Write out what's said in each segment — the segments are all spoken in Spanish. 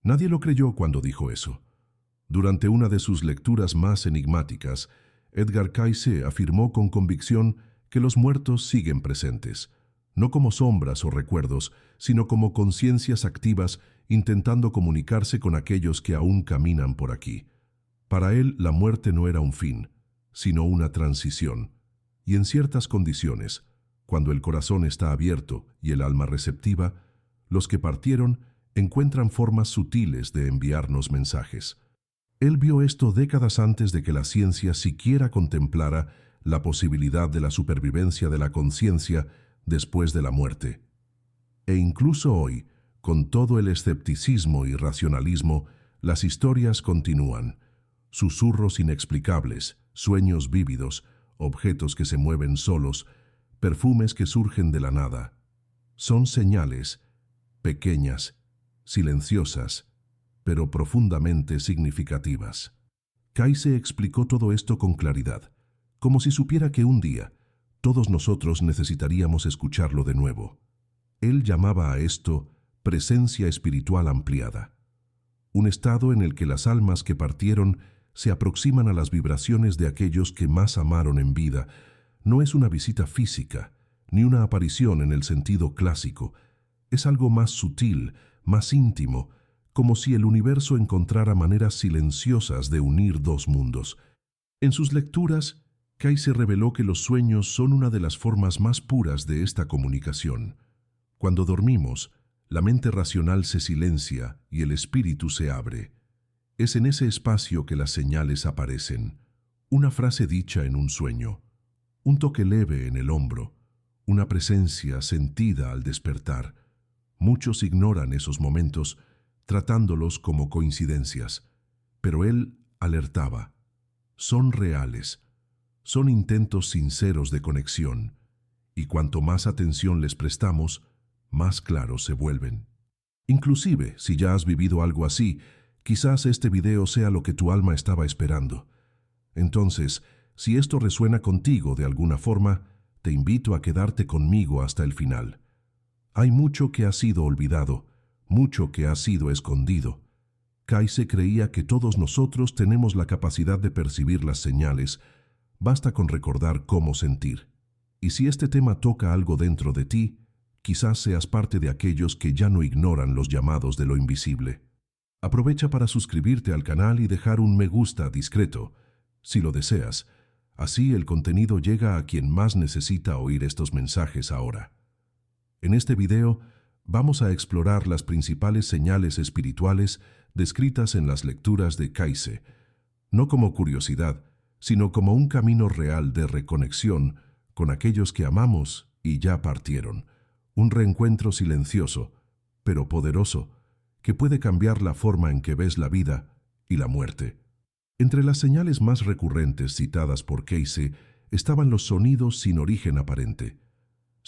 Nadie lo creyó cuando dijo eso. Durante una de sus lecturas más enigmáticas, Edgar Cayce afirmó con convicción que los muertos siguen presentes, no como sombras o recuerdos, sino como conciencias activas intentando comunicarse con aquellos que aún caminan por aquí. Para él, la muerte no era un fin, sino una transición. Y en ciertas condiciones, cuando el corazón está abierto y el alma receptiva, los que partieron encuentran formas sutiles de enviarnos mensajes. Él vio esto décadas antes de que la ciencia siquiera contemplara la posibilidad de la supervivencia de la conciencia después de la muerte. E incluso hoy, con todo el escepticismo y racionalismo, las historias continúan. Susurros inexplicables, sueños vívidos, objetos que se mueven solos, perfumes que surgen de la nada. Son señales, pequeñas, silenciosas, pero profundamente significativas. Cayce explicó todo esto con claridad, como si supiera que un día todos nosotros necesitaríamos escucharlo de nuevo. Él llamaba a esto presencia espiritual ampliada, un estado en el que las almas que partieron se aproximan a las vibraciones de aquellos que más amaron en vida. No es una visita física, ni una aparición en el sentido clásico. Es algo más sutil, más íntimo, como si el universo encontrara maneras silenciosas de unir dos mundos. En sus lecturas, Cayce reveló que los sueños son una de las formas más puras de esta comunicación. Cuando dormimos, la mente racional se silencia y el espíritu se abre. Es en ese espacio que las señales aparecen. Una frase dicha en un sueño, un toque leve en el hombro, una presencia sentida al despertar. Muchos ignoran esos momentos, tratándolos como coincidencias, pero él alertaba. Son reales, son intentos sinceros de conexión, y cuanto más atención les prestamos, más claros se vuelven. Inclusive, si ya has vivido algo así, quizás este video sea lo que tu alma estaba esperando. Entonces, si esto resuena contigo de alguna forma, te invito a quedarte conmigo hasta el final. Hay mucho que ha sido olvidado, mucho que ha sido escondido. Cayce creía que todos nosotros tenemos la capacidad de percibir las señales, basta con recordar cómo sentir. Y si este tema toca algo dentro de ti, quizás seas parte de aquellos que ya no ignoran los llamados de lo invisible. Aprovecha para suscribirte al canal y dejar un me gusta discreto, si lo deseas. Así el contenido llega a quien más necesita oír estos mensajes ahora. En este video vamos a explorar las principales señales espirituales descritas en las lecturas de Cayce, no como curiosidad, sino como un camino real de reconexión con aquellos que amamos y ya partieron. Un reencuentro silencioso, pero poderoso, que puede cambiar la forma en que ves la vida y la muerte. Entre las señales más recurrentes citadas por Cayce estaban los sonidos sin origen aparente.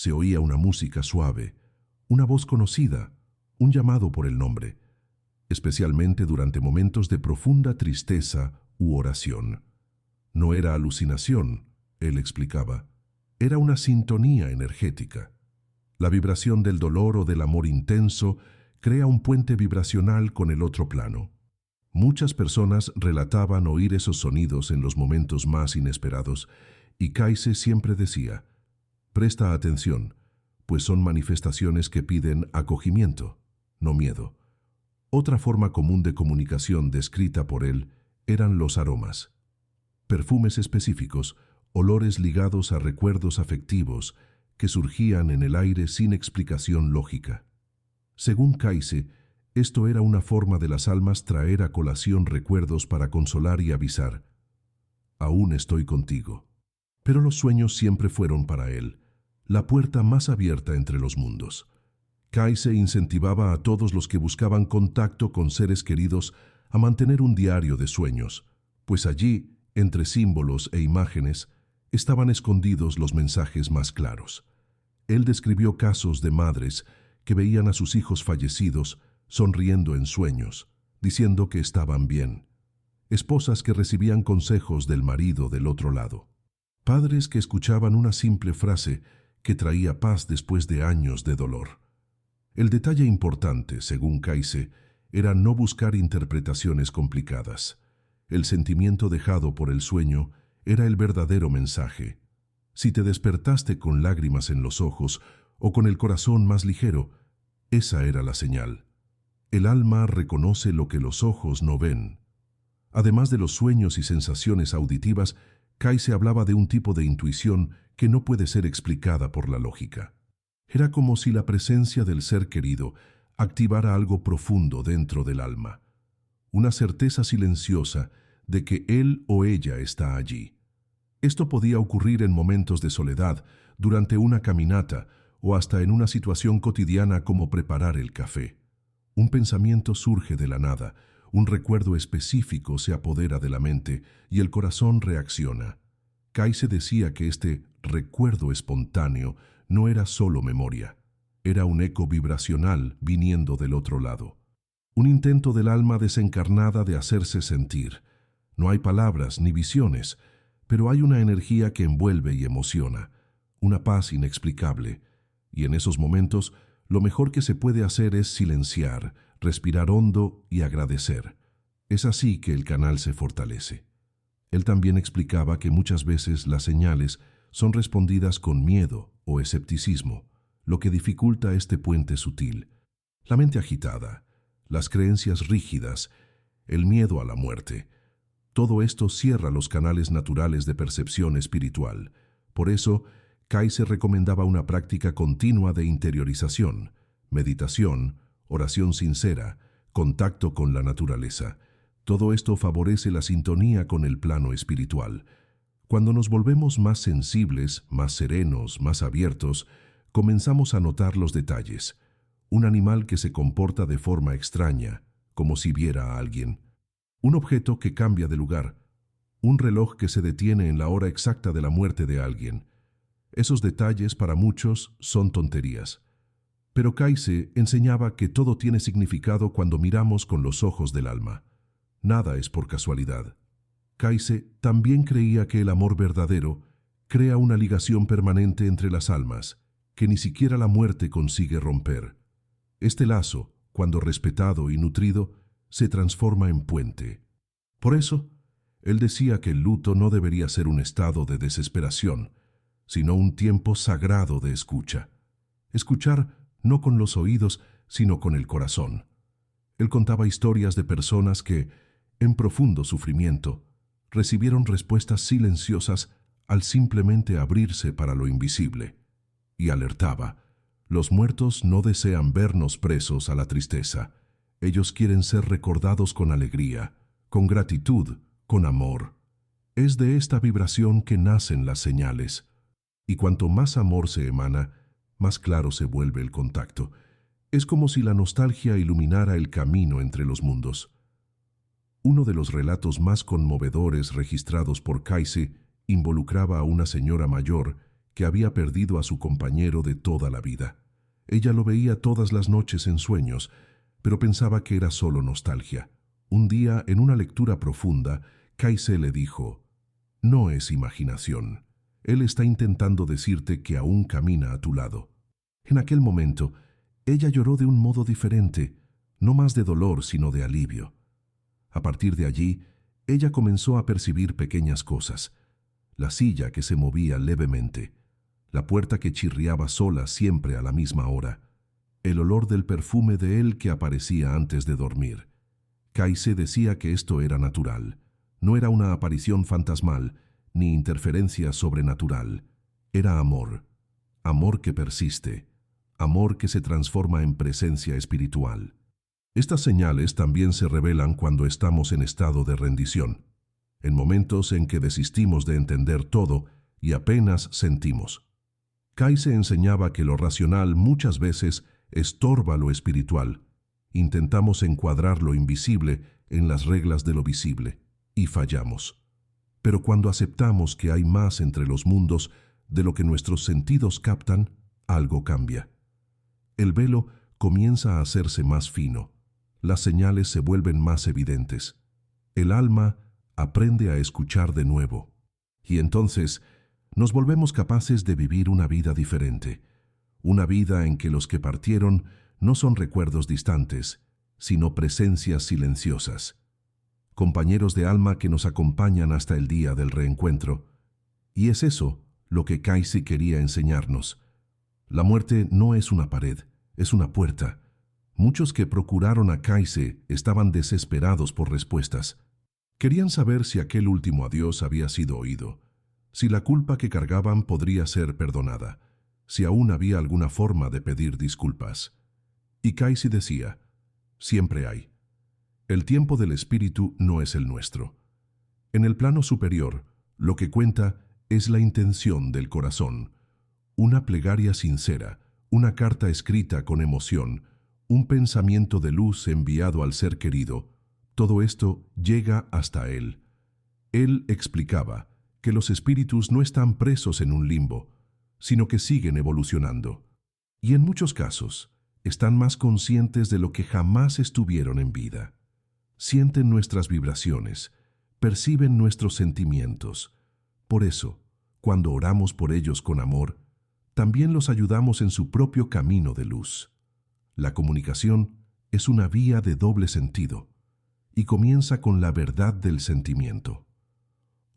Se oía una música suave, una voz conocida, un llamado por el nombre, especialmente durante momentos de profunda tristeza u oración. No era alucinación, él explicaba, era una sintonía energética. La vibración del dolor o del amor intenso crea un puente vibracional con el otro plano. Muchas personas relataban oír esos sonidos en los momentos más inesperados, y Cayce siempre decía, presta atención, pues son manifestaciones que piden acogimiento, no miedo. Otra forma común de comunicación descrita por él eran los aromas. Perfumes específicos, olores ligados a recuerdos afectivos que surgían en el aire sin explicación lógica. Según Cayce, esto era una forma de las almas traer a colación recuerdos para consolar y avisar. Aún estoy contigo. Pero los sueños siempre fueron para él la puerta más abierta entre los mundos. Cayce incentivaba a todos los que buscaban contacto con seres queridos a mantener un diario de sueños, pues allí, entre símbolos e imágenes, estaban escondidos los mensajes más claros. Él describió casos de madres que veían a sus hijos fallecidos sonriendo en sueños, diciendo que estaban bien. Esposas que recibían consejos del marido del otro lado. Padres que escuchaban una simple frase que traía paz después de años de dolor. El detalle importante, según Cayce, era no buscar interpretaciones complicadas. El sentimiento dejado por el sueño era el verdadero mensaje. Si te despertaste con lágrimas en los ojos o con el corazón más ligero, esa era la señal. El alma reconoce lo que los ojos no ven. Además de los sueños y sensaciones auditivas, Kayse hablaba de un tipo de intuición que no puede ser explicada por la lógica. Era como si la presencia del ser querido activara algo profundo dentro del alma, una certeza silenciosa de que él o ella está allí. Esto podía ocurrir en momentos de soledad, durante una caminata o hasta en una situación cotidiana como preparar el café. Un pensamiento surge de la nada, un recuerdo específico se apodera de la mente y el corazón reacciona. Kayse decía que este recuerdo espontáneo no era solo memoria, era un eco vibracional viniendo del otro lado. Un intento del alma desencarnada de hacerse sentir. No hay palabras ni visiones, pero hay una energía que envuelve y emociona, una paz inexplicable, y en esos momentos lo mejor que se puede hacer es silenciar, respirar hondo y agradecer. Es así que el canal se fortalece. Él también explicaba que muchas veces las señales son respondidas con miedo o escepticismo, lo que dificulta este puente sutil. La mente agitada, las creencias rígidas, el miedo a la muerte. Todo esto cierra los canales naturales de percepción espiritual. Por eso, Kayse recomendaba una práctica continua de interiorización, meditación, oración sincera, contacto con la naturaleza. Todo esto favorece la sintonía con el plano espiritual. Cuando nos volvemos más sensibles, más serenos, más abiertos, comenzamos a notar los detalles. Un animal que se comporta de forma extraña, como si viera a alguien. Un objeto que cambia de lugar. Un reloj que se detiene en la hora exacta de la muerte de alguien. Esos detalles para muchos son tonterías. Pero Kayse enseñaba que todo tiene significado cuando miramos con los ojos del alma. Nada es por casualidad. Kayse también creía que el amor verdadero crea una ligación permanente entre las almas, que ni siquiera la muerte consigue romper. Este lazo, cuando respetado y nutrido, se transforma en puente. Por eso, él decía que el luto no debería ser un estado de desesperación, sino un tiempo sagrado de escucha. Escuchar no con los oídos, sino con el corazón. Él contaba historias de personas que, en profundo sufrimiento, recibieron respuestas silenciosas al simplemente abrirse para lo invisible. Y alertaba: los muertos no desean vernos presos a la tristeza. Ellos quieren ser recordados con alegría, con gratitud, con amor. Es de esta vibración que nacen las señales. Y cuanto más amor se emana, más claro se vuelve el contacto. Es como si la nostalgia iluminara el camino entre los mundos. Uno de los relatos más conmovedores registrados por Kayse involucraba a una señora mayor que había perdido a su compañero de toda la vida. Ella lo veía todas las noches en sueños, pero pensaba que era solo nostalgia. Un día, en una lectura profunda, Kayse le dijo: «No es imaginación. Él está intentando decirte que aún camina a tu lado». En aquel momento, ella lloró de un modo diferente, no más de dolor, sino de alivio. A partir de allí, ella comenzó a percibir pequeñas cosas: la silla que se movía levemente, la puerta que chirriaba sola siempre a la misma hora, el olor del perfume de él que aparecía antes de dormir. Kayse decía que esto era natural, no era una aparición fantasmal ni interferencia sobrenatural. Era amor, amor que persiste, amor que se transforma en presencia espiritual. Estas señales también se revelan cuando estamos en estado de rendición, en momentos en que desistimos de entender todo y apenas sentimos. Kayse enseñaba que lo racional muchas veces estorba lo espiritual. Intentamos encuadrar lo invisible en las reglas de lo visible y fallamos. Pero cuando aceptamos que hay más entre los mundos de lo que nuestros sentidos captan, algo cambia. El velo comienza a hacerse más fino. Las señales se vuelven más evidentes. El alma aprende a escuchar de nuevo. Y entonces nos volvemos capaces de vivir una vida diferente. Una vida en que los que partieron no son recuerdos distantes, sino presencias silenciosas. Compañeros de alma que nos acompañan hasta el día del reencuentro. Y es eso lo que Kayse quería enseñarnos. La muerte no es una pared, es una puerta. Muchos que procuraron a Kayse estaban desesperados por respuestas. Querían saber si aquel último adiós había sido oído, si la culpa que cargaban podría ser perdonada, si aún había alguna forma de pedir disculpas. Y Kayse decía, siempre hay. El tiempo del espíritu no es el nuestro. En el plano superior, lo que cuenta es la intención del corazón, una plegaria sincera, una carta escrita con emoción, un pensamiento de luz enviado al ser querido. Todo esto llega hasta él. Él explicaba que los espíritus no están presos en un limbo, sino que siguen evolucionando. Y en muchos casos, están más conscientes de lo que jamás estuvieron en vida. Sienten nuestras vibraciones, perciben nuestros sentimientos. Por eso, cuando oramos por ellos con amor, también los ayudamos en su propio camino de luz. La comunicación es una vía de doble sentido y comienza con la verdad del sentimiento.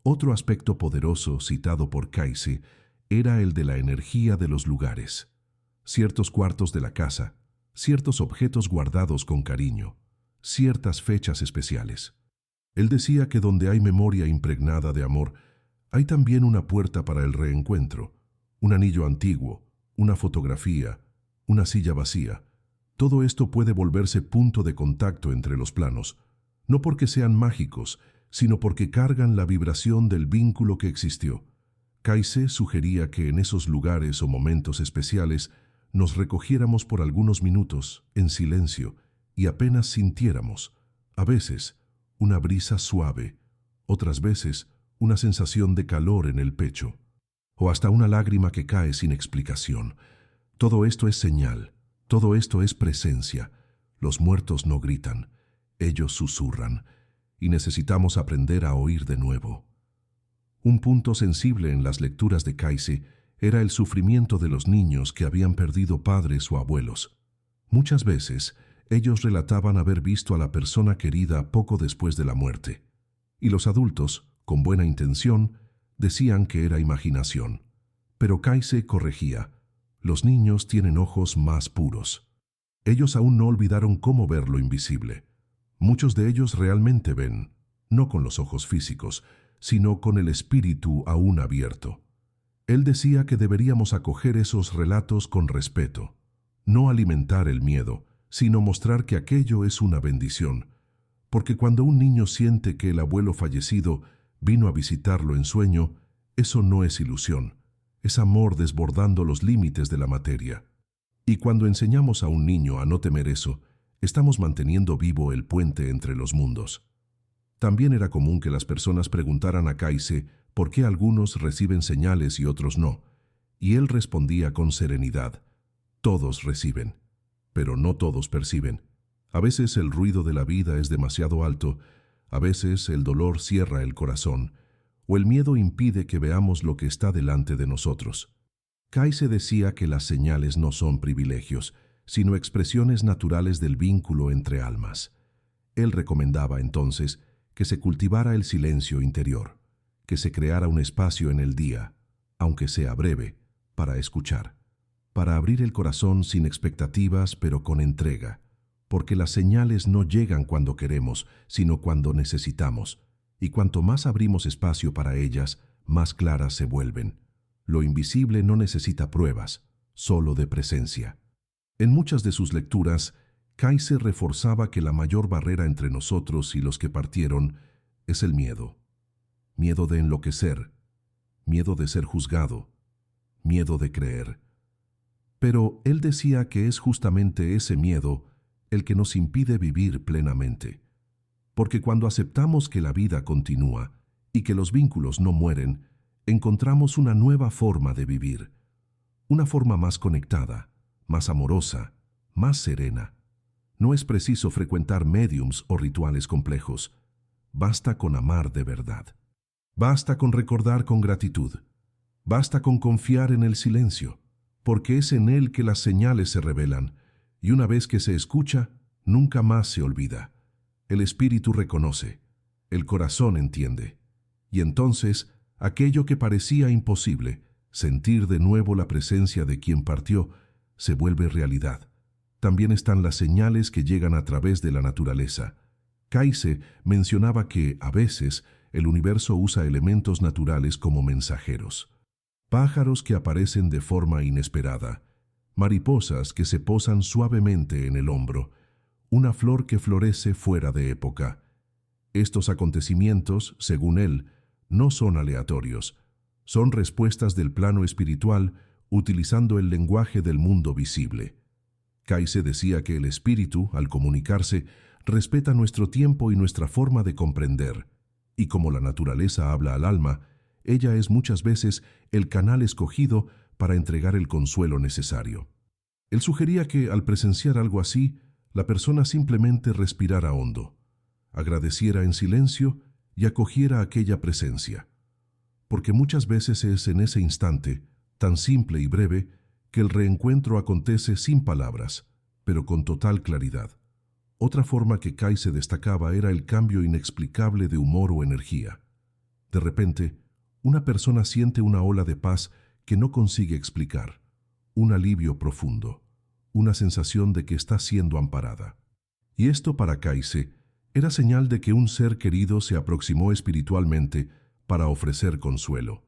Otro aspecto poderoso citado por Kayse era el de la energía de los lugares. Ciertos cuartos de la casa, ciertos objetos guardados con cariño, ciertas fechas especiales. Él decía que donde hay memoria impregnada de amor, hay también una puerta para el reencuentro, un anillo antiguo, una fotografía, una silla vacía. Todo esto puede volverse punto de contacto entre los planos, no porque sean mágicos, sino porque cargan la vibración del vínculo que existió. Kayse sugería que en esos lugares o momentos especiales nos recogiéramos por algunos minutos, en silencio, y apenas sintiéramos, a veces, una brisa suave, otras veces, una sensación de calor en el pecho, o hasta una lágrima que cae sin explicación. Todo esto es señal, todo esto es presencia. Los muertos no gritan, ellos susurran, y necesitamos aprender a oír de nuevo. Un punto sensible en las lecturas de Kayse era el sufrimiento de los niños que habían perdido padres o abuelos. Muchas veces, ellos relataban haber visto a la persona querida poco después de la muerte, y los adultos, con buena intención, decían que era imaginación. Pero Kayse corregía, los niños tienen ojos más puros. Ellos aún no olvidaron cómo ver lo invisible. Muchos de ellos realmente ven, no con los ojos físicos, sino con el espíritu aún abierto. Él decía que deberíamos acoger esos relatos con respeto, no alimentar el miedo, sino mostrar que aquello es una bendición, porque cuando un niño siente que el abuelo fallecido vino a visitarlo en sueño, eso no es ilusión, es amor desbordando los límites de la materia. Y cuando enseñamos a un niño a no temer eso, estamos manteniendo vivo el puente entre los mundos. También era común que las personas preguntaran a Kayse por qué algunos reciben señales y otros no, y él respondía con serenidad, todos reciben, pero no todos perciben. A veces el ruido de la vida es demasiado alto, a veces el dolor cierra el corazón, o el miedo impide que veamos lo que está delante de nosotros. Kayse decía que las señales no son privilegios, sino expresiones naturales del vínculo entre almas. Él recomendaba entonces que se cultivara el silencio interior, que se creara un espacio en el día, aunque sea breve, para escuchar, para abrir el corazón sin expectativas pero con entrega, porque las señales no llegan cuando queremos, sino cuando necesitamos, y cuanto más abrimos espacio para ellas, más claras se vuelven. Lo invisible no necesita pruebas, solo de presencia. En muchas de sus lecturas, Kayse reforzaba que la mayor barrera entre nosotros y los que partieron es el miedo. Miedo de enloquecer, miedo de ser juzgado, miedo de creer. Pero él decía que es justamente ese miedo el que nos impide vivir plenamente. Porque cuando aceptamos que la vida continúa y que los vínculos no mueren, encontramos una nueva forma de vivir, una forma más conectada, más amorosa, más serena. No es preciso frecuentar médiums o rituales complejos. Basta con amar de verdad. Basta con recordar con gratitud. Basta con confiar en el silencio, porque es en él que las señales se revelan, y una vez que se escucha, nunca más se olvida. El espíritu reconoce, el corazón entiende. Y entonces, aquello que parecía imposible, sentir de nuevo la presencia de quien partió, se vuelve realidad. También están las señales que llegan a través de la naturaleza. Kayse mencionaba que, a veces, el universo usa elementos naturales como mensajeros. Pájaros que aparecen de forma inesperada, mariposas que se posan suavemente en el hombro, una flor que florece fuera de época. Estos acontecimientos, según él, no son aleatorios, son respuestas del plano espiritual utilizando el lenguaje del mundo visible. Kayse decía que el espíritu, al comunicarse, respeta nuestro tiempo y nuestra forma de comprender, y como la naturaleza habla al alma, ella es muchas veces el canal escogido para entregar el consuelo necesario. Él sugería que, al presenciar algo así, la persona simplemente respirara hondo, agradeciera en silencio y acogiera aquella presencia. Porque muchas veces es en ese instante, tan simple y breve, que el reencuentro acontece sin palabras, pero con total claridad. Otra forma que Kayse destacaba era el cambio inexplicable de humor o energía. De repente, una persona siente una ola de paz que no consigue explicar, un alivio profundo, una sensación de que está siendo amparada. Y esto para Kayse era señal de que un ser querido se aproximó espiritualmente para ofrecer consuelo.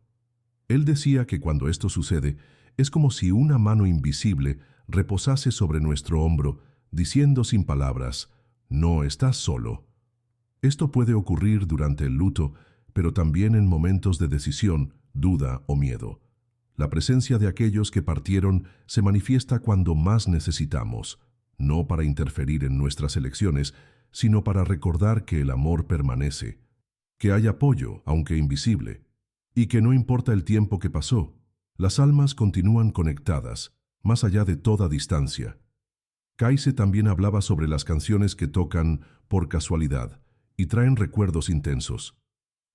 Él decía que cuando esto sucede, es como si una mano invisible reposase sobre nuestro hombro, diciendo sin palabras, «No estás solo». Esto puede ocurrir durante el luto, pero también en momentos de decisión, duda o miedo. La presencia de aquellos que partieron se manifiesta cuando más necesitamos, no para interferir en nuestras elecciones, sino para recordar que el amor permanece, que hay apoyo, aunque invisible, y que no importa el tiempo que pasó, las almas continúan conectadas, más allá de toda distancia. Kayse también hablaba sobre las canciones que tocan por casualidad y traen recuerdos intensos.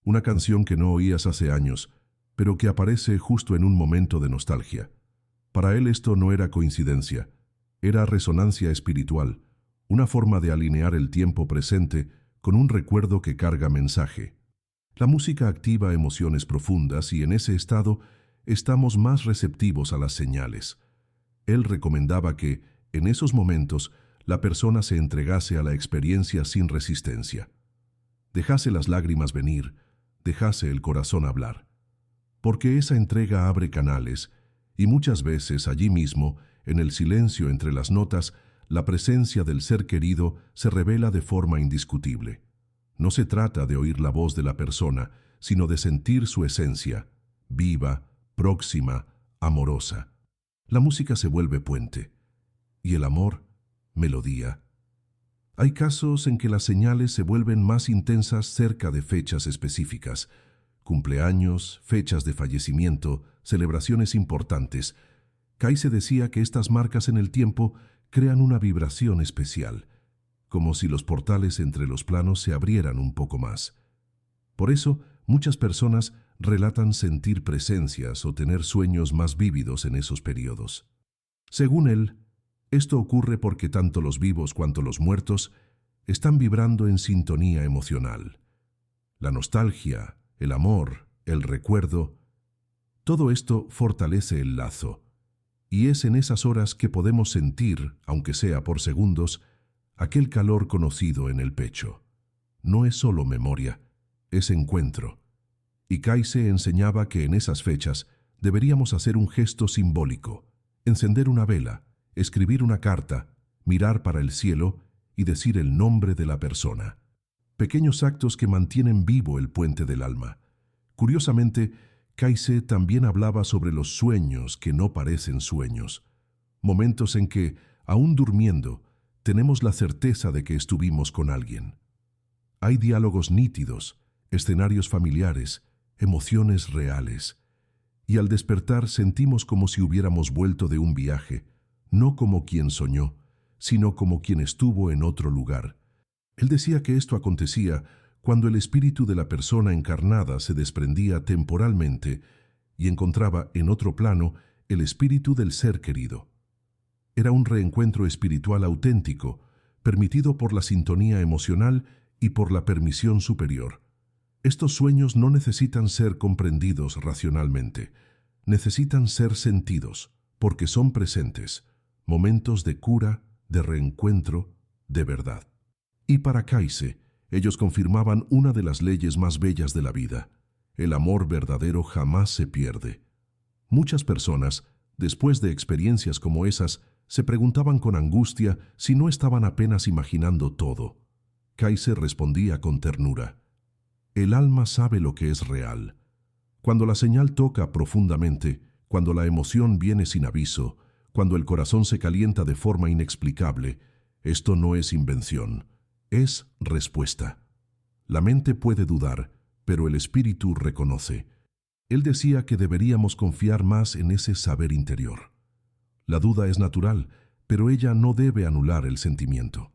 Una canción que no oías hace años, pero que aparece justo en un momento de nostalgia. Para él esto no era coincidencia, era resonancia espiritual, una forma de alinear el tiempo presente con un recuerdo que carga mensaje. La música activa emociones profundas y en ese estado estamos más receptivos a las señales. Él recomendaba que, en esos momentos, la persona se entregase a la experiencia sin resistencia. Dejase las lágrimas venir, dejase el corazón hablar. Porque esa entrega abre canales, y muchas veces allí mismo, en el silencio entre las notas, la presencia del ser querido se revela de forma indiscutible. No se trata de oír la voz de la persona, sino de sentir su esencia, viva, próxima, amorosa. La música se vuelve puente, y el amor, melodía. Hay casos en que las señales se vuelven más intensas cerca de fechas específicas, cumpleaños, fechas de fallecimiento, celebraciones importantes. Kayse decía que estas marcas en el tiempo crean una vibración especial, como si los portales entre los planos se abrieran un poco más. Por eso, muchas personas relatan sentir presencias o tener sueños más vívidos en esos periodos. Según él, esto ocurre porque tanto los vivos cuanto los muertos están vibrando en sintonía emocional. La nostalgia, el amor, el recuerdo, todo esto fortalece el lazo, y es en esas horas que podemos sentir, aunque sea por segundos, aquel calor conocido en el pecho. No es solo memoria, es encuentro. Y Kayse enseñaba que en esas fechas deberíamos hacer un gesto simbólico, encender una vela, escribir una carta, mirar para el cielo y decir el nombre de la persona. Pequeños actos que mantienen vivo el puente del alma. Curiosamente, Kayse también hablaba sobre los sueños que no parecen sueños, momentos en que, aún durmiendo, tenemos la certeza de que estuvimos con alguien. Hay diálogos nítidos, escenarios familiares, emociones reales, y al despertar sentimos como si hubiéramos vuelto de un viaje, no como quien soñó, sino como quien estuvo en otro lugar. Él decía que esto acontecía cuando el espíritu de la persona encarnada se desprendía temporalmente y encontraba en otro plano el espíritu del ser querido. Era un reencuentro espiritual auténtico, permitido por la sintonía emocional y por la permisión superior. Estos sueños no necesitan ser comprendidos racionalmente, necesitan ser sentidos, porque son presentes, momentos de cura, de reencuentro, de verdad. Y para Kayse, ellos confirmaban una de las leyes más bellas de la vida: el amor verdadero jamás se pierde. Muchas personas, después de experiencias como esas, se preguntaban con angustia si no estaban apenas imaginando todo. Kayse respondía con ternura: el alma sabe lo que es real. Cuando la señal toca profundamente, cuando la emoción viene sin aviso, cuando el corazón se calienta de forma inexplicable, esto no es invención, es respuesta. La mente puede dudar, pero el espíritu reconoce. Él decía que deberíamos confiar más en ese saber interior. La duda es natural, pero ella no debe anular el sentimiento.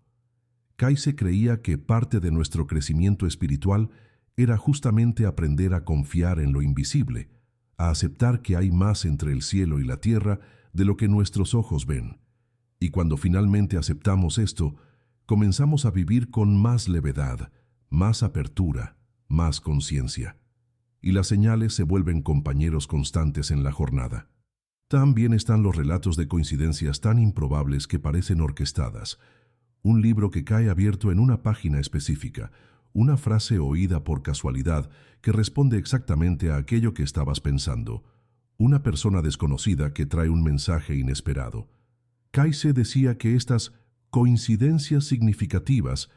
Kayse creía que parte de nuestro crecimiento espiritual era justamente aprender a confiar en lo invisible, a aceptar que hay más entre el cielo y la tierra de lo que nuestros ojos ven. Y cuando finalmente aceptamos esto, comenzamos a vivir con más levedad, más apertura, más conciencia. Y las señales se vuelven compañeros constantes en la jornada. También están los relatos de coincidencias tan improbables que parecen orquestadas. Un libro que cae abierto en una página específica, una frase oída por casualidad que responde exactamente a aquello que estabas pensando, una persona desconocida que trae un mensaje inesperado. Kayse decía que estas coincidencias significativas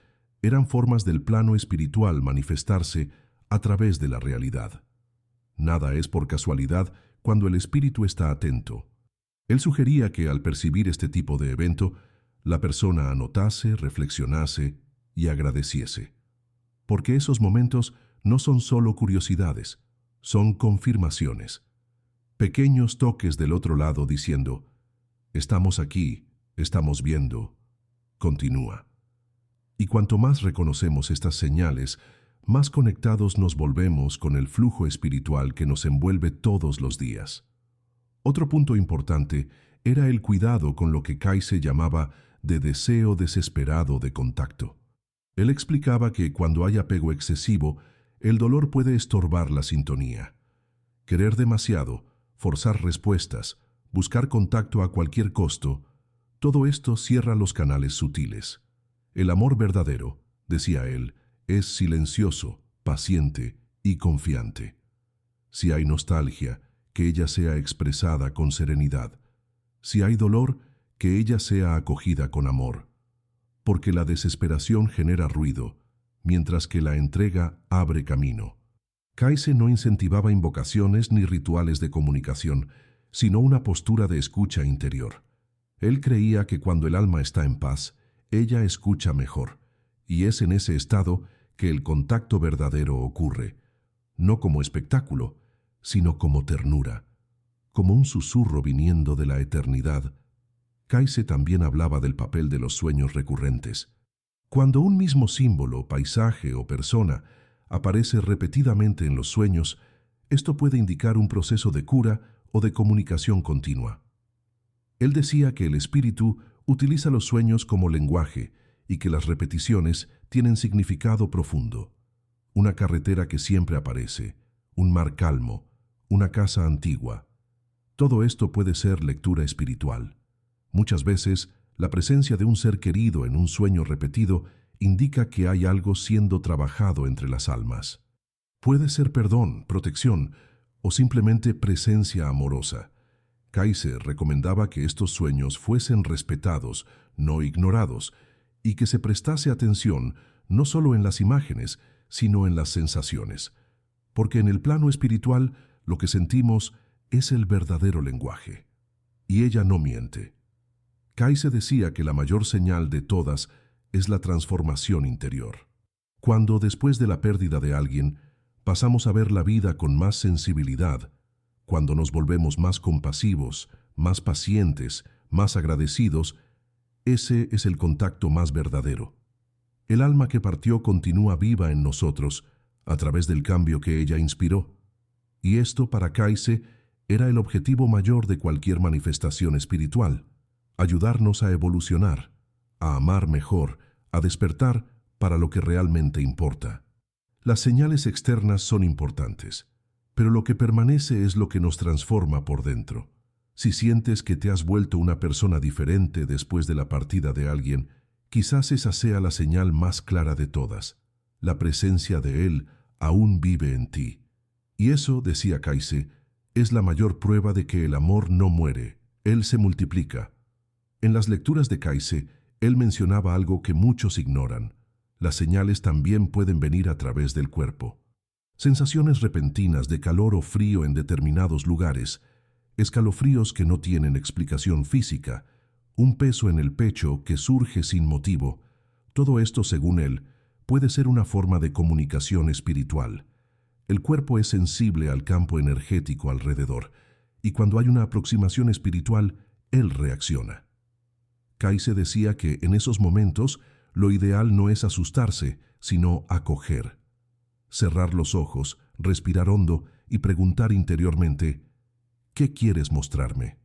eran formas del plano espiritual manifestarse a través de la realidad. Nada es por casualidad cuando el espíritu está atento. Él sugería que al percibir este tipo de evento, la persona anotase, reflexionase y agradeciese. Porque esos momentos no son solo curiosidades, son confirmaciones. Pequeños toques del otro lado diciendo: estamos aquí, estamos viendo, continúa. Y cuanto más reconocemos estas señales, más conectados nos volvemos con el flujo espiritual que nos envuelve todos los días. Otro punto importante era el cuidado con lo que Kayse llamaba de deseo desesperado de contacto. Él explicaba que cuando hay apego excesivo, el dolor puede estorbar la sintonía. Querer demasiado, forzar respuestas, buscar contacto a cualquier costo, todo esto cierra los canales sutiles. El amor verdadero, decía él, es silencioso, paciente y confiante. Si hay nostalgia, que ella sea expresada con serenidad. Si hay dolor, que ella sea acogida con amor. Porque la desesperación genera ruido, mientras que la entrega abre camino. Kayse no incentivaba invocaciones ni rituales de comunicación, sino una postura de escucha interior. Él creía que cuando el alma está en paz, ella escucha mejor, y es en ese estado que el contacto verdadero ocurre, no como espectáculo, sino como ternura, como un susurro viniendo de la eternidad. Kayse también hablaba del papel de los sueños recurrentes. Cuando un mismo símbolo, paisaje o persona aparece repetidamente en los sueños, esto puede indicar un proceso de cura o de comunicación continua. Él decía que el espíritu utiliza los sueños como lenguaje y que las repeticiones tienen significado profundo. Una carretera que siempre aparece, un mar calmo, una casa antigua. Todo esto puede ser lectura espiritual. Muchas veces, la presencia de un ser querido en un sueño repetido indica que hay algo siendo trabajado entre las almas. Puede ser perdón, protección o simplemente presencia amorosa. Kayse recomendaba que estos sueños fuesen respetados, no ignorados, y que se prestase atención no solo en las imágenes, sino en las sensaciones. Porque en el plano espiritual, lo que sentimos es el verdadero lenguaje. Y ella no miente. Kayse decía que la mayor señal de todas es la transformación interior. Cuando, después de la pérdida de alguien, pasamos a ver la vida con más sensibilidad, cuando nos volvemos más compasivos, más pacientes, más agradecidos, ese es el contacto más verdadero. El alma que partió continúa viva en nosotros a través del cambio que ella inspiró. Y esto, para Kayse, era el objetivo mayor de cualquier manifestación espiritual: ayudarnos a evolucionar, a amar mejor, a despertar para lo que realmente importa. Las señales externas son importantes, pero lo que permanece es lo que nos transforma por dentro. Si sientes que te has vuelto una persona diferente después de la partida de alguien, quizás esa sea la señal más clara de todas. La presencia de Él aún vive en ti. Y eso, decía Kayse, es la mayor prueba de que el amor no muere, Él se multiplica. En las lecturas de Kayse, él mencionaba algo que muchos ignoran. Las señales también pueden venir a través del cuerpo. Sensaciones repentinas de calor o frío en determinados lugares, escalofríos que no tienen explicación física, un peso en el pecho que surge sin motivo. Todo esto, según él, puede ser una forma de comunicación espiritual. El cuerpo es sensible al campo energético alrededor, y cuando hay una aproximación espiritual, él reacciona. Kayse decía que en esos momentos lo ideal no es asustarse, sino acoger. Cerrar los ojos, respirar hondo y preguntar interiormente, ¿qué quieres mostrarme?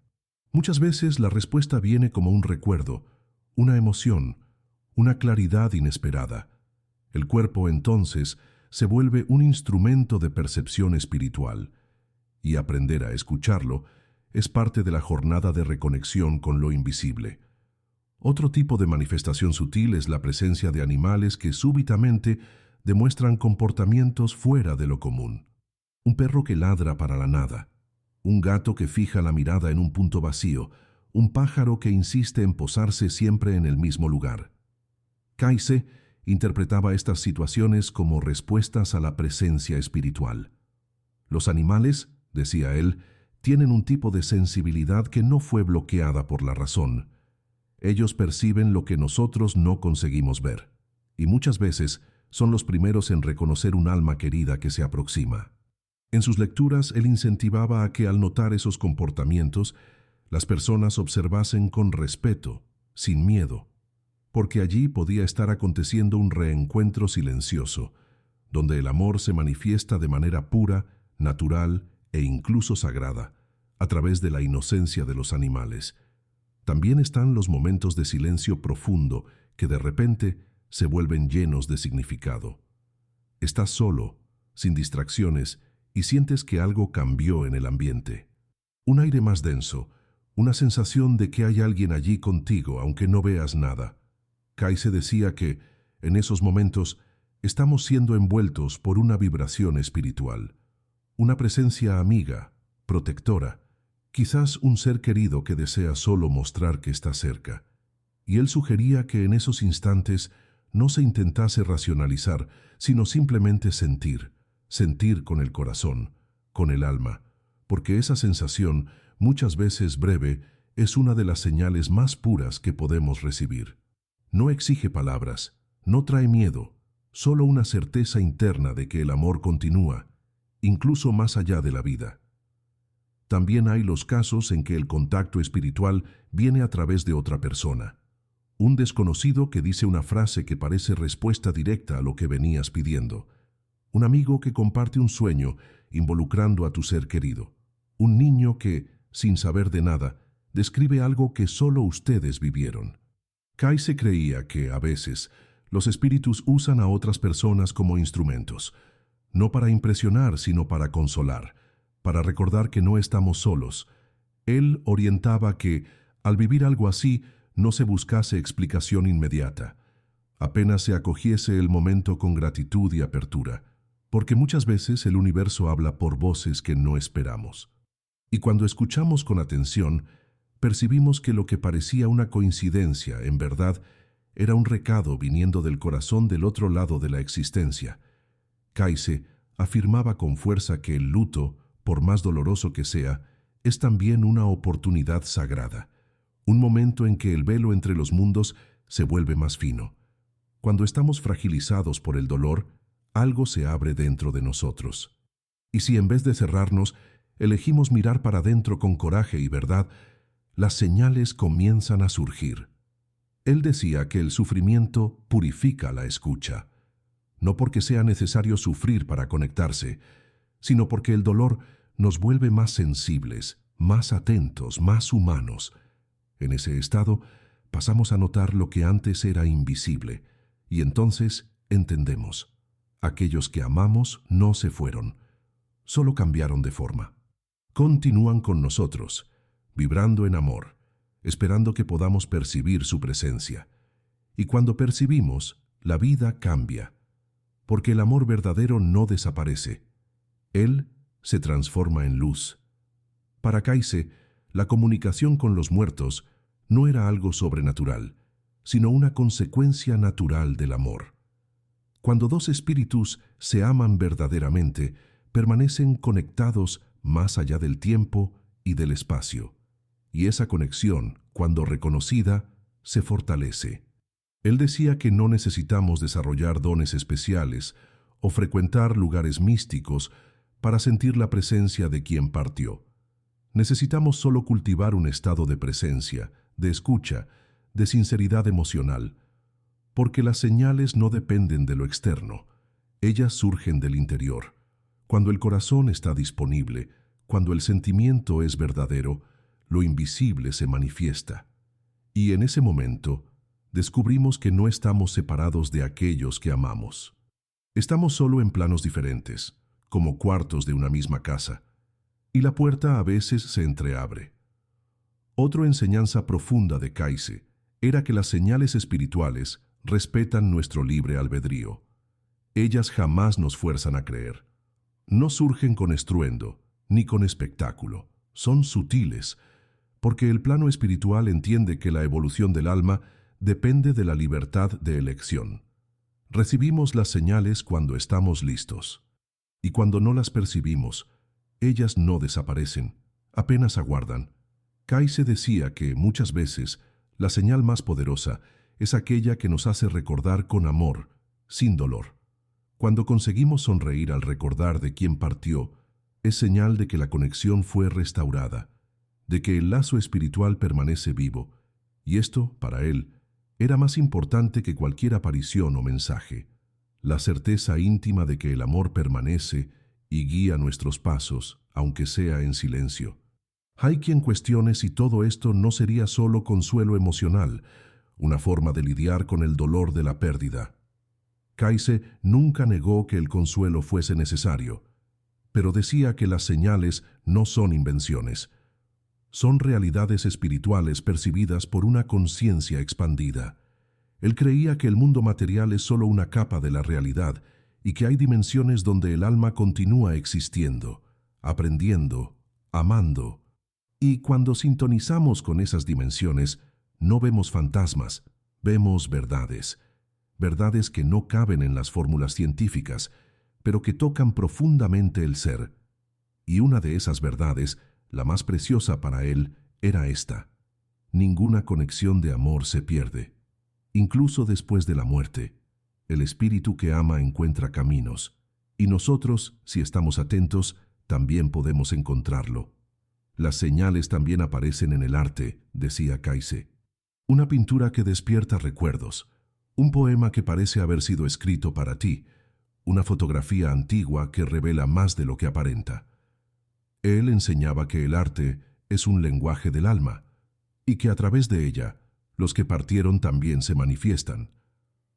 Muchas veces la respuesta viene como un recuerdo, una emoción, una claridad inesperada. El cuerpo entonces se vuelve un instrumento de percepción espiritual, y aprender a escucharlo es parte de la jornada de reconexión con lo invisible. Otro tipo de manifestación sutil es la presencia de animales que súbitamente demuestran comportamientos fuera de lo común. Un perro que ladra para la nada, un gato que fija la mirada en un punto vacío, un pájaro que insiste en posarse siempre en el mismo lugar. Kayse interpretaba estas situaciones como respuestas a la presencia espiritual. Los animales, decía él, tienen un tipo de sensibilidad que no fue bloqueada por la razón. Ellos perciben lo que nosotros no conseguimos ver, y muchas veces son los primeros en reconocer un alma querida que se aproxima. En sus lecturas, él incentivaba a que al notar esos comportamientos, las personas observasen con respeto, sin miedo, porque allí podía estar aconteciendo un reencuentro silencioso, donde el amor se manifiesta de manera pura, natural e incluso sagrada, a través de la inocencia de los animales. También están los momentos de silencio profundo que de repente se vuelven llenos de significado. Estás solo, sin distracciones, y sientes que algo cambió en el ambiente. Un aire más denso, una sensación de que hay alguien allí contigo aunque no veas nada. Kayse decía que, en esos momentos, estamos siendo envueltos por una vibración espiritual, una presencia amiga, protectora, quizás un ser querido que desea solo mostrar que está cerca. Y él sugería que en esos instantes no se intentase racionalizar, sino simplemente sentir con el corazón, con el alma, porque esa sensación, muchas veces breve, es una de las señales más puras que podemos recibir. No exige palabras, no trae miedo, solo una certeza interna de que el amor continúa, incluso más allá de la vida. También hay los casos en que el contacto espiritual viene a través de otra persona. Un desconocido que dice una frase que parece respuesta directa a lo que venías pidiendo. Un amigo que comparte un sueño involucrando a tu ser querido. Un niño que, sin saber de nada, describe algo que solo ustedes vivieron. Kayse creía que, a veces, los espíritus usan a otras personas como instrumentos, no para impresionar, sino para consolar, para recordar que no estamos solos. Él orientaba que, al vivir algo así, no se buscase explicación inmediata. Apenas se acogiese el momento con gratitud y apertura, porque muchas veces el universo habla por voces que no esperamos. Y cuando escuchamos con atención, percibimos que lo que parecía una coincidencia, en verdad, era un recado viniendo del corazón del otro lado de la existencia. Kayse afirmaba con fuerza que el luto, por más doloroso que sea, es también una oportunidad sagrada, un momento en que el velo entre los mundos se vuelve más fino. Cuando estamos fragilizados por el dolor, algo se abre dentro de nosotros. Y si en vez de cerrarnos, elegimos mirar para adentro con coraje y verdad, las señales comienzan a surgir. Él decía que el sufrimiento purifica la escucha, no porque sea necesario sufrir para conectarse, sino porque el dolor nos vuelve más sensibles, más atentos, más humanos. En ese estado, pasamos a notar lo que antes era invisible, y entonces entendemos. Aquellos que amamos no se fueron, solo cambiaron de forma. Continúan con nosotros, vibrando en amor, esperando que podamos percibir su presencia. Y cuando percibimos, la vida cambia, porque el amor verdadero no desaparece. Él se transforma en luz. Para Kaise, la comunicación con los muertos no era algo sobrenatural, sino una consecuencia natural del amor. Cuando dos espíritus se aman verdaderamente, permanecen conectados más allá del tiempo y del espacio, y esa conexión, cuando reconocida, se fortalece. Él decía que no necesitamos desarrollar dones especiales o frecuentar lugares místicos para sentir la presencia de quien partió. Necesitamos solo cultivar un estado de presencia, de escucha, de sinceridad emocional, porque las señales no dependen de lo externo, ellas surgen del interior. Cuando el corazón está disponible, cuando el sentimiento es verdadero, lo invisible se manifiesta. Y en ese momento, descubrimos que no estamos separados de aquellos que amamos. Estamos solo en planos diferentes, como cuartos de una misma casa, y la puerta a veces se entreabre. Otra enseñanza profunda de Kaise era que las señales espirituales respetan nuestro libre albedrío. Ellas jamás nos fuerzan a creer. No surgen con estruendo, ni con espectáculo. Son sutiles, porque el plano espiritual entiende que la evolución del alma depende de la libertad de elección. Recibimos las señales cuando estamos listos, y cuando no las percibimos, ellas no desaparecen, apenas aguardan. Kaise decía que muchas veces la señal más poderosa es aquella que nos hace recordar con amor, sin dolor. Cuando conseguimos sonreír al recordar de quién partió, es señal de que la conexión fue restaurada, de que el lazo espiritual permanece vivo, y esto, para él, era más importante que cualquier aparición o mensaje. La certeza íntima de que el amor permanece y guía nuestros pasos, aunque sea en silencio. Hay quien cuestione si todo esto no sería solo consuelo emocional, una forma de lidiar con el dolor de la pérdida. Kaise nunca negó que el consuelo fuese necesario, pero decía que las señales no son invenciones. Son realidades espirituales percibidas por una conciencia expandida. Él creía que el mundo material es solo una capa de la realidad y que hay dimensiones donde el alma continúa existiendo, aprendiendo, amando. Y cuando sintonizamos con esas dimensiones, no vemos fantasmas, vemos verdades. Verdades que no caben en las fórmulas científicas, pero que tocan profundamente el ser. Y una de esas verdades, la más preciosa para él, era esta: ninguna conexión de amor se pierde. Incluso después de la muerte, el espíritu que ama encuentra caminos, y nosotros, si estamos atentos, también podemos encontrarlo. Las señales también aparecen en el arte, decía Kaise. Una pintura que despierta recuerdos, un poema que parece haber sido escrito para ti, una fotografía antigua que revela más de lo que aparenta. Él enseñaba que el arte es un lenguaje del alma, y que a través de ella, los que partieron también se manifiestan.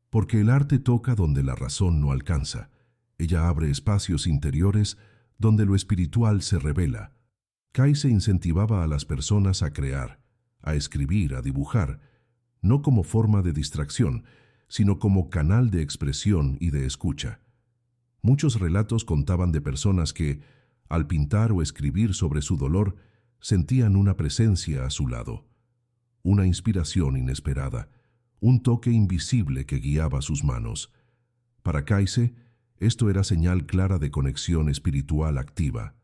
Porque el arte toca donde la razón no alcanza. Ella abre espacios interiores donde lo espiritual se revela. Kaise incentivaba a las personas a crear, a escribir, a dibujar, no como forma de distracción, sino como canal de expresión y de escucha. Muchos relatos contaban de personas que, al pintar o escribir sobre su dolor, sentían una presencia a su lado, una inspiración inesperada, un toque invisible que guiaba sus manos. Para Kaise, esto era señal clara de conexión espiritual activa.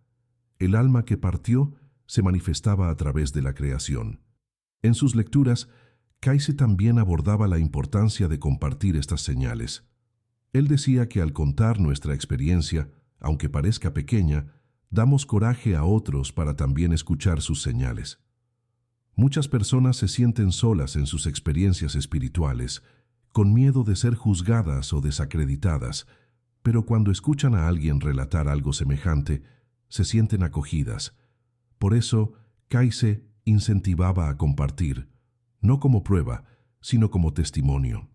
El alma que partió se manifestaba a través de la creación. En sus lecturas, Kaise también abordaba la importancia de compartir estas señales. Él decía que al contar nuestra experiencia, aunque parezca pequeña, damos coraje a otros para también escuchar sus señales. Muchas personas se sienten solas en sus experiencias espirituales, con miedo de ser juzgadas o desacreditadas, pero cuando escuchan a alguien relatar algo semejante, se sienten acogidas. Por eso, Kaise incentivaba a compartir, no como prueba, sino como testimonio.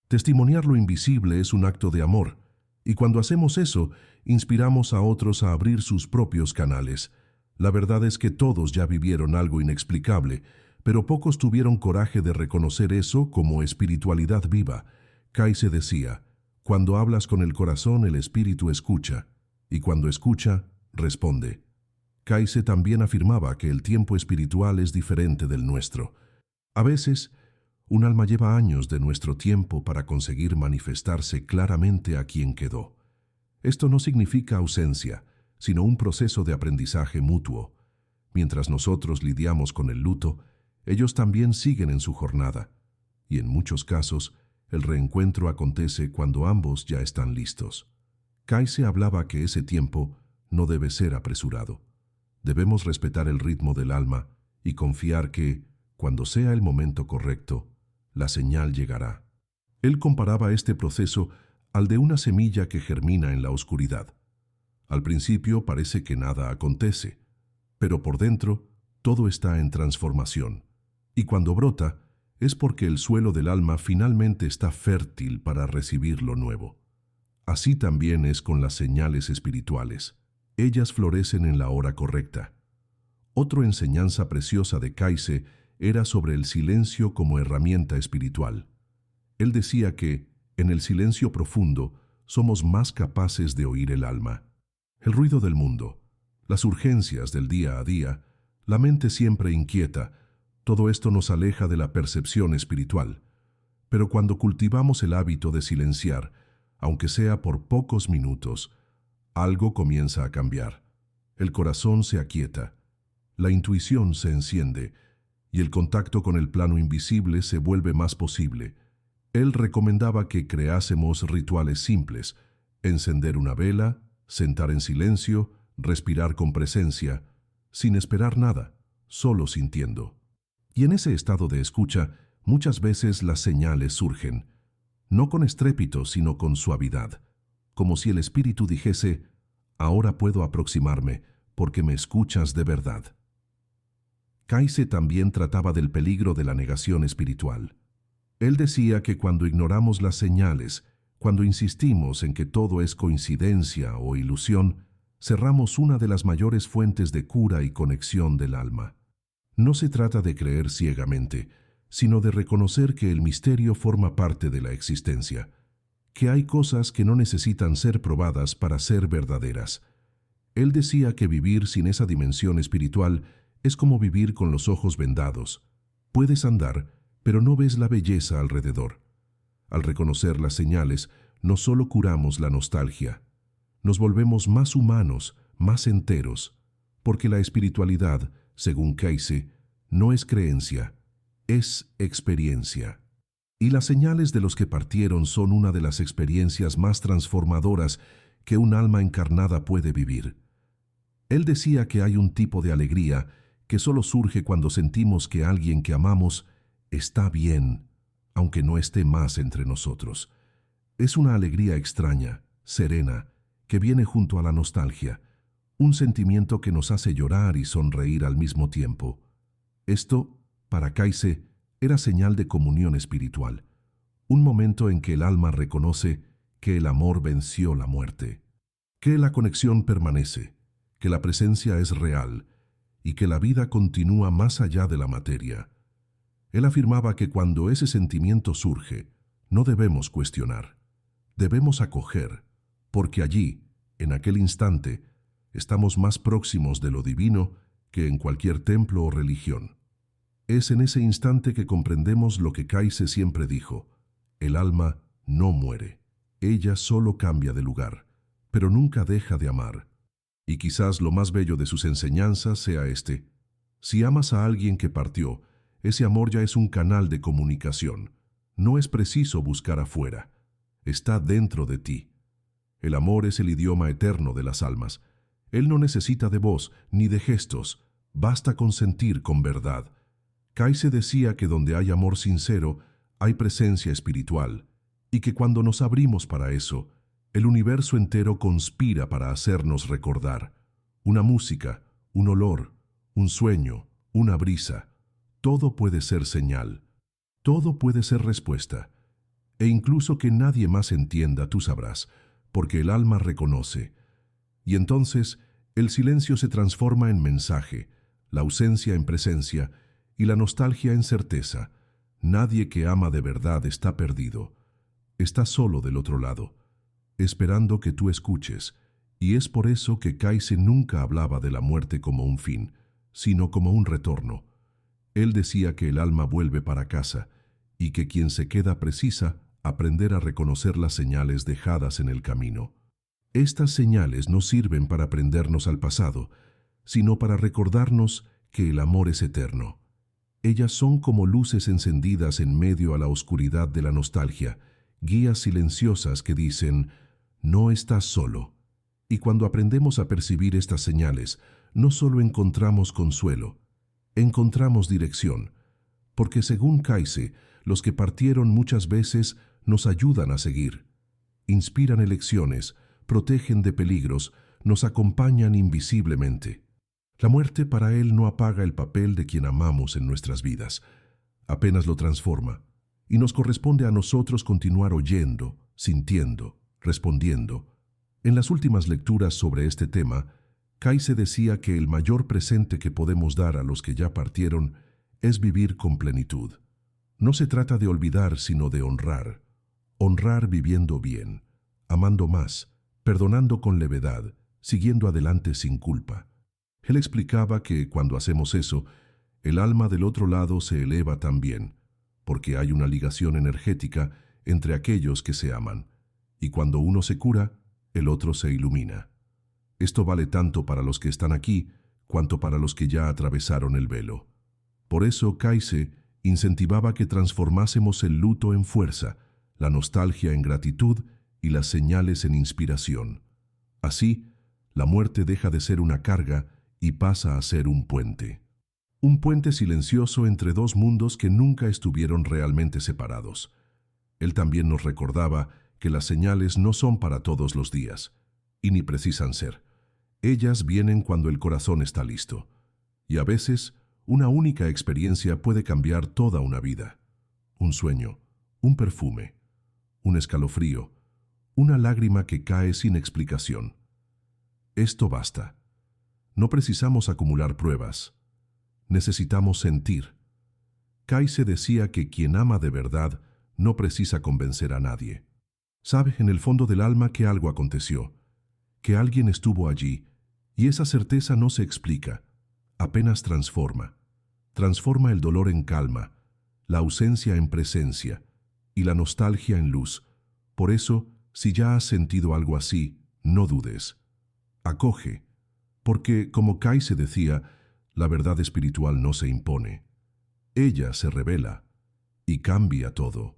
Testimoniar lo invisible es un acto de amor, y cuando hacemos eso, inspiramos a otros a abrir sus propios canales. La verdad es que todos ya vivieron algo inexplicable, pero pocos tuvieron coraje de reconocer eso como espiritualidad viva. Kayse decía, cuando hablas con el corazón, el espíritu escucha, y cuando escucha, responde. Kayse también afirmaba que el tiempo espiritual es diferente del nuestro. A veces, un alma lleva años de nuestro tiempo para conseguir manifestarse claramente a quien quedó. Esto no significa ausencia, sino un proceso de aprendizaje mutuo. Mientras nosotros lidiamos con el luto, ellos también siguen en su jornada, y en muchos casos, el reencuentro acontece cuando ambos ya están listos. Kayse hablaba que ese tiempo no debe ser apresurado. Debemos respetar el ritmo del alma y confiar que, cuando sea el momento correcto, la señal llegará. Él comparaba este proceso al de una semilla que germina en la oscuridad. Al principio parece que nada acontece, pero por dentro todo está en transformación, y cuando brota es porque el suelo del alma finalmente está fértil para recibir lo nuevo. Así también es con las señales espirituales. Ellas florecen en la hora correcta. Otra enseñanza preciosa de Kayse era sobre el silencio como herramienta espiritual. Él decía que, en el silencio profundo, somos más capaces de oír el alma. El ruido del mundo, las urgencias del día a día, la mente siempre inquieta, todo esto nos aleja de la percepción espiritual. Pero cuando cultivamos el hábito de silenciar, aunque sea por pocos minutos, algo comienza a cambiar. El corazón se aquieta, la intuición se enciende y el contacto con el plano invisible se vuelve más posible. Él recomendaba que creásemos rituales simples: encender una vela, sentar en silencio, respirar con presencia, sin esperar nada, solo sintiendo. Y en ese estado de escucha, muchas veces las señales surgen, no con estrépito, sino con suavidad, como si el espíritu dijese: ahora puedo aproximarme, porque me escuchas de verdad. Kayse también trataba del peligro de la negación espiritual. Él decía que cuando ignoramos las señales, cuando insistimos en que todo es coincidencia o ilusión, cerramos una de las mayores fuentes de cura y conexión del alma. No se trata de creer ciegamente, sino de reconocer que el misterio forma parte de la existencia, que hay cosas que no necesitan ser probadas para ser verdaderas. Él decía que vivir sin esa dimensión espiritual es como vivir con los ojos vendados. Puedes andar, pero no ves la belleza alrededor. Al reconocer las señales, no solo curamos la nostalgia, nos volvemos más humanos, más enteros, porque la espiritualidad, según Kayse, no es creencia, es experiencia. Y las señales de los que partieron son una de las experiencias más transformadoras que un alma encarnada puede vivir. Él decía que hay un tipo de alegría que solo surge cuando sentimos que alguien que amamos está bien, aunque no esté más entre nosotros. Es una alegría extraña, serena, que viene junto a la nostalgia, un sentimiento que nos hace llorar y sonreír al mismo tiempo. Esto, para Kayse, era señal de comunión espiritual, un momento en que el alma reconoce que el amor venció la muerte, que la conexión permanece, que la presencia es real y que la vida continúa más allá de la materia. Él afirmaba que cuando ese sentimiento surge, no debemos cuestionar, debemos acoger, porque allí, en aquel instante, estamos más próximos de lo divino que en cualquier templo o religión. Es en ese instante que comprendemos lo que Kayse siempre dijo: el alma no muere, ella solo cambia de lugar, pero nunca deja de amar. Y quizás lo más bello de sus enseñanzas sea este: si amas a alguien que partió, ese amor ya es un canal de comunicación. No es preciso buscar afuera, está dentro de ti. El amor es el idioma eterno de las almas. Él no necesita de voz ni de gestos, basta con sentir con verdad. Kayse decía que donde hay amor sincero, hay presencia espiritual, y que cuando nos abrimos para eso, el universo entero conspira para hacernos recordar. Una música, un olor, un sueño, una brisa, todo puede ser señal. Todo puede ser respuesta, e incluso que nadie más entienda, tú sabrás, porque el alma reconoce. Y entonces el silencio se transforma en mensaje, la ausencia en presencia y la nostalgia en certeza. Nadie que ama de verdad está perdido. Está solo del otro lado, esperando que tú escuches, y es por eso que Kaise nunca hablaba de la muerte como un fin, sino como un retorno. Él decía que el alma vuelve para casa, y que quien se queda precisa aprender a reconocer las señales dejadas en el camino. Estas señales no sirven para prendernos al pasado, sino para recordarnos que el amor es eterno. Ellas son como luces encendidas en medio a la oscuridad de la nostalgia, guías silenciosas que dicen, no estás solo. Y cuando aprendemos a percibir estas señales, no solo encontramos consuelo, encontramos dirección, porque según Kaise, los que partieron muchas veces nos ayudan a seguir, inspiran elecciones, protegen de peligros, nos acompañan invisiblemente. La muerte para él no apaga el papel de quien amamos en nuestras vidas, apenas lo transforma, y nos corresponde a nosotros continuar oyendo, sintiendo, respondiendo. En las últimas lecturas sobre este tema, Kaise decía que el mayor presente que podemos dar a los que ya partieron es vivir con plenitud. No se trata de olvidar, sino de honrar. Honrar viviendo bien, amando más, perdonando con levedad, siguiendo adelante sin culpa. Él explicaba que cuando hacemos eso, el alma del otro lado se eleva también, porque hay una ligación energética entre aquellos que se aman, y cuando uno se cura, el otro se ilumina. Esto vale tanto para los que están aquí, cuanto para los que ya atravesaron el velo. Por eso Kaise incentivaba que transformásemos el luto en fuerza, la nostalgia en gratitud y las señales en inspiración. Así, la muerte deja de ser una carga y pasa a ser un puente. Un puente silencioso entre dos mundos que nunca estuvieron realmente separados. Él también nos recordaba que las señales no son para todos los días, y ni precisan ser. Ellas vienen cuando el corazón está listo. Y a veces, una única experiencia puede cambiar toda una vida. Un sueño, un perfume, un escalofrío, una lágrima que cae sin explicación. Esto basta. No precisamos acumular pruebas. Necesitamos sentir. Kaise decía que quien ama de verdad no precisa convencer a nadie. Sabe en el fondo del alma que algo aconteció, que alguien estuvo allí, y esa certeza no se explica, apenas transforma. Transforma el dolor en calma, la ausencia en presencia y la nostalgia en luz. Por eso, si ya has sentido algo así, no dudes. Acoge, porque, como Kaise decía, la verdad espiritual no se impone. Ella se revela y cambia todo.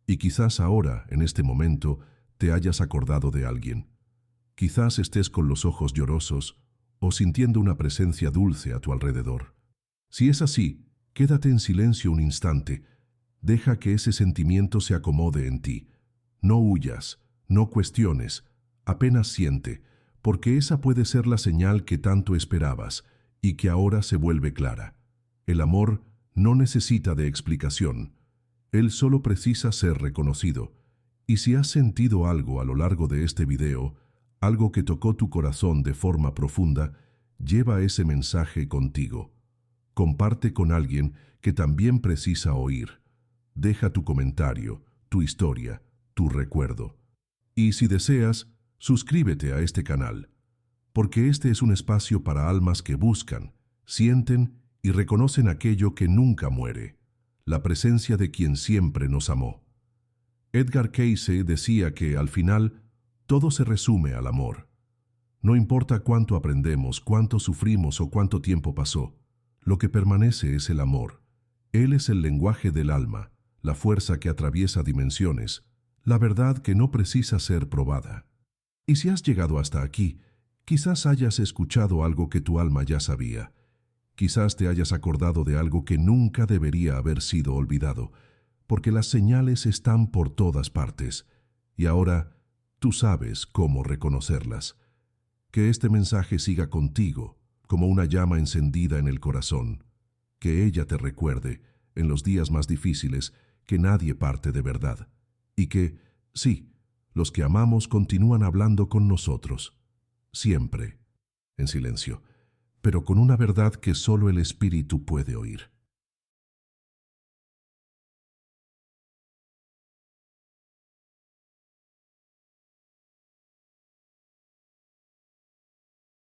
Y quizás ahora, en este momento, te hayas acordado de alguien. Quizás estés con los ojos llorosos o sintiendo una presencia dulce a tu alrededor. Si es así, quédate en silencio un instante. Deja que ese sentimiento se acomode en ti. No huyas, no cuestiones, apenas siente, porque esa puede ser la señal que tanto esperabas y que ahora se vuelve clara. El amor no necesita de explicación. Él solo precisa ser reconocido. Y si has sentido algo a lo largo de este video, algo que tocó tu corazón de forma profunda, lleva ese mensaje contigo. Comparte con alguien que también precisa oír. Deja tu comentario, tu historia, tu recuerdo. Y si deseas, suscríbete a este canal, porque este es un espacio para almas que buscan, sienten y reconocen aquello que nunca muere, la presencia de quien siempre nos amó. Edgar Cayce decía que, al final, todo se resume al amor. No importa cuánto aprendemos, cuánto sufrimos o cuánto tiempo pasó, lo que permanece es el amor. Él es el lenguaje del alma, la fuerza que atraviesa dimensiones, la verdad que no precisa ser probada. Y si has llegado hasta aquí, quizás hayas escuchado algo que tu alma ya sabía. Quizás te hayas acordado de algo que nunca debería haber sido olvidado, porque las señales están por todas partes, y ahora tú sabes cómo reconocerlas. Que este mensaje siga contigo, como una llama encendida en el corazón. Que ella te recuerde, en los días más difíciles, que nadie parte de verdad, y que, sí, los que amamos continúan hablando con nosotros, siempre, en silencio, pero con una verdad que solo el Espíritu puede oír.